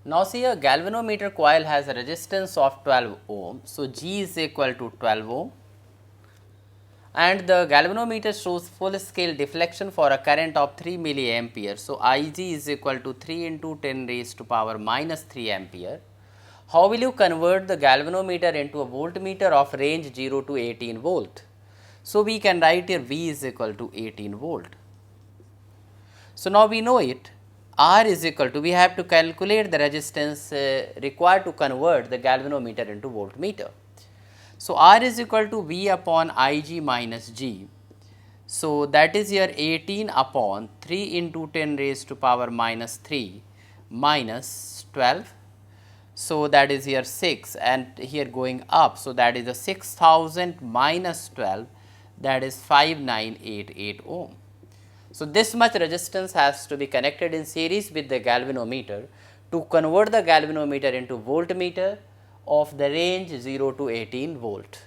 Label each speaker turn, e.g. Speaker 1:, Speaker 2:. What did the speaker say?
Speaker 1: Now see, a galvanometer coil has a resistance of 12 ohm. So, G is equal to 12 ohm, and the galvanometer shows full scale deflection for a current of 3 milliampere. So, Ig is equal to 3 into 10 raised to power minus 3 ampere. How will you convert the galvanometer into a voltmeter of range 0 to 18 volt? So, we can write here V is equal to 18 volt. So, now we know it, R is equal to, we have to calculate the resistance required to convert the galvanometer into voltmeter. So, R is equal to V upon Ig minus G. So, that is here 18 upon 3 into 10 raised to power minus 3 minus 12. So, that is here 6 and here going up. So, that is a 6000 minus 12, that is 5988 ohm. So, this much resistance has to be connected in series with the galvanometer to convert the galvanometer into voltmeter of the range 0 to 18 volt.